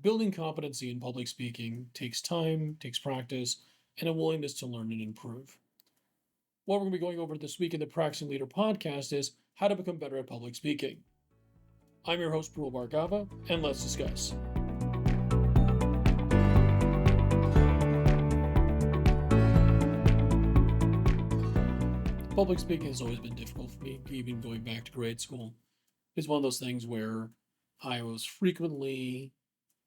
Building competency in public speaking takes time, takes practice, and a willingness to learn and improve. What we're going to be going over this week in the Practicing Leader podcast is how to become better at public speaking. I'm your host, Parul Bhargava, and let's discuss. Public speaking has always been difficult for me, even going back to grade school. It's one of those things where I was frequently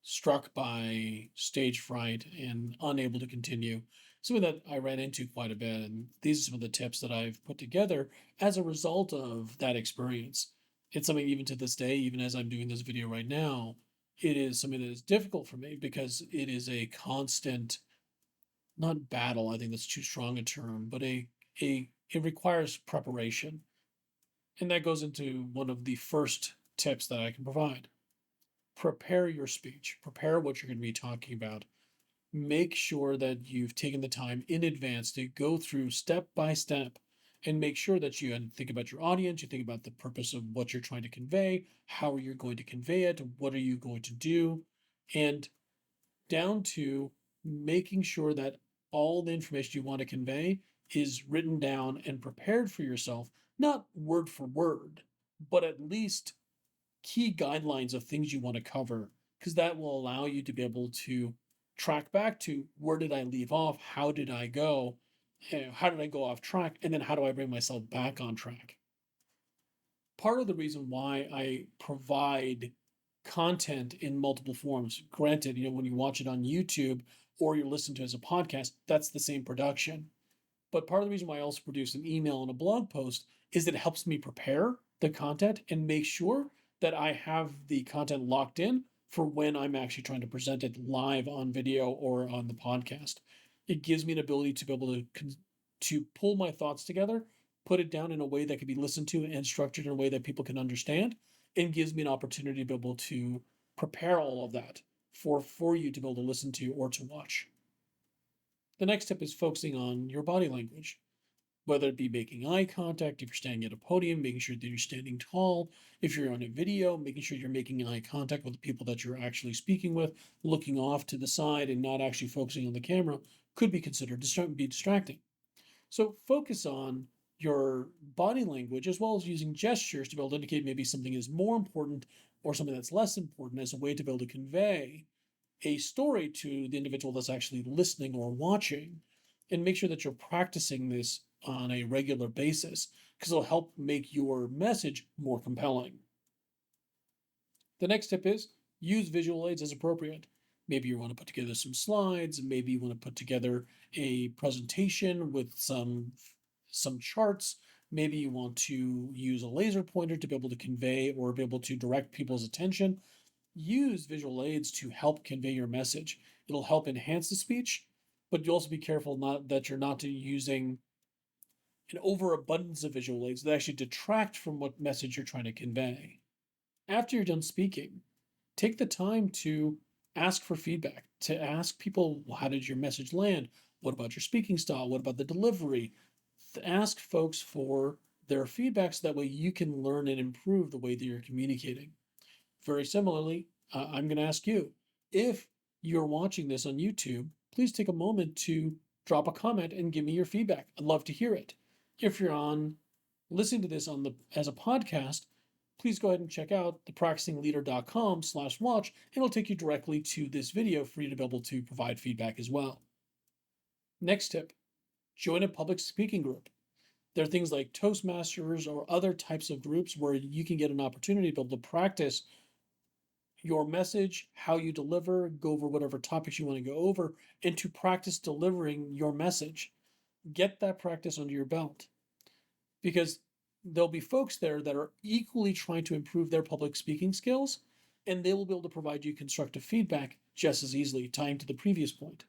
struck by stage fright and unable to continue. Something that I ran into quite a bit. And these are some of the tips that I've put together as a result of that experience. It's something even to this day, even as I'm doing this video right now, it is something that is difficult for me because it is a constant, not battle, I think that's too strong a term, but it requires preparation. And that goes into one of the first tips that I can provide. Prepare your speech, prepare what you're going to be talking about. Make sure that you've taken the time in advance to go through step by step and make sure that you think about your audience, you think about the purpose of what you're trying to convey, how are you going to convey it, what are you going to do, and down to making sure that all the information you want to convey is written down and prepared for yourself, not word for word, but at least key guidelines of things you want to cover, because that will allow you to be able to track back to where did I leave off? How did I go? How did I go off track? And then how do I bring myself back on track? Part of the reason why I provide content in multiple forms, granted, when you watch it on YouTube or you're listening to it as a podcast, that's the same production. But part of the reason why I also produce an email and a blog post is that it helps me prepare the content and make sure that I have the content locked in for when I'm actually trying to present it live on video or on the podcast. It gives me an ability to be able to pull my thoughts together, put it down in a way that can be listened to and structured in a way that people can understand, and gives me an opportunity to be able to prepare all of that for you to be able to listen to or to watch. The next step is focusing on your body language, whether it be making eye contact, if you're standing at a podium, making sure that you're standing tall, if you're on a video, making sure you're making eye contact with the people that you're actually speaking with, looking off to the side and not actually focusing on the camera could be considered be distracting. So focus on your body language as well as using gestures to be able to indicate maybe something is more important or something that's less important as a way to be able to convey a story to the individual that's actually listening or watching, and make sure that you're practicing this on a regular basis because it'll help make your message more compelling. The next tip is use visual aids as appropriate. Maybe you want to put together some slides, maybe you want to put together a presentation with some charts, maybe you want to use a laser pointer to be able to convey or be able to direct people's attention. Use visual aids to help convey your message. It'll help enhance the speech, but you also be careful not that you're not using an overabundance of visual aids that actually detract from what message you're trying to convey. After you're done speaking, take the time to ask for feedback, to ask people, well, how did your message land? What about your speaking style? What about the delivery? Ask folks for their feedback so that way you can learn and improve the way that you're communicating. Very similarly, I'm going to ask you, if you're watching this on YouTube, please take a moment to drop a comment and give me your feedback. I'd love to hear it. If you're on listening to this as a podcast, please go ahead and check out thepracticingleader.com/watch, and it'll take you directly to this video for you to be able to provide feedback as well. Next tip, join a public speaking group. There are things like Toastmasters or other types of groups where you can get an opportunity to be able to practice your message, how you deliver, go over whatever topics you want to go over, and to practice delivering your message. Get that practice under your belt because there'll be folks there that are equally trying to improve their public speaking skills, and they will be able to provide you constructive feedback just as easily, tying to the previous point.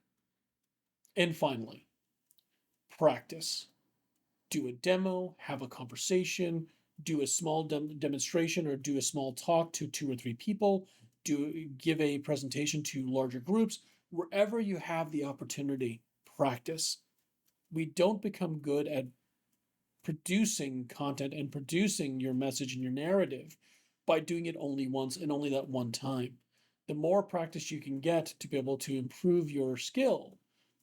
And finally, practice. Do a demo, have a conversation, do a small demonstration or do a small talk to 2 or 3 people, give a presentation to larger groups. Wherever you have the opportunity, practice. We don't become good at producing content and producing your message and your narrative by doing it only once and only that one time. The more practice you can get to be able to improve your skill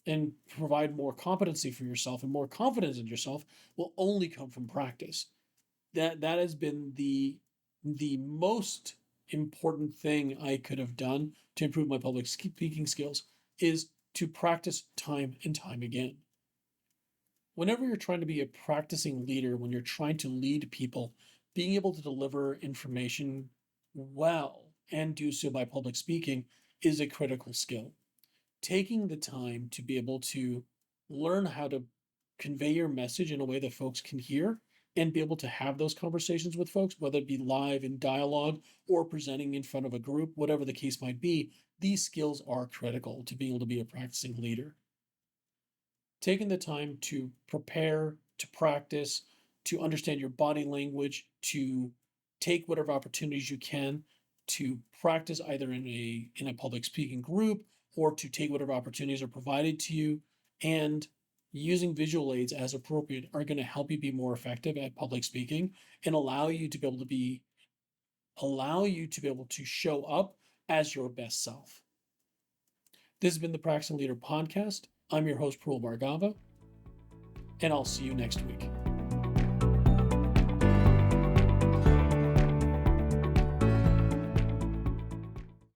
and provide more competency for yourself and more confidence in yourself will only come from practice. That has been the most important thing I could have done to improve my public speaking skills is to practice time and time again. Whenever you're trying to be a practicing leader, when you're trying to lead people, being able to deliver information well and do so by public speaking is a critical skill. Taking the time to be able to learn how to convey your message in a way that folks can hear and be able to have those conversations with folks, whether it be live in dialogue or presenting in front of a group, whatever the case might be, these skills are critical to being able to be a practicing leader. Taking the time to prepare, to practice, to understand your body language, to take whatever opportunities you can to practice either in a public speaking group or to take whatever opportunities are provided to you, and using visual aids as appropriate are going to help you be more effective at public speaking and allow you to be able to show up as your best self. This has been the Practicing Leader podcast. I'm your host, Prul Bhargava, and I'll see you next week.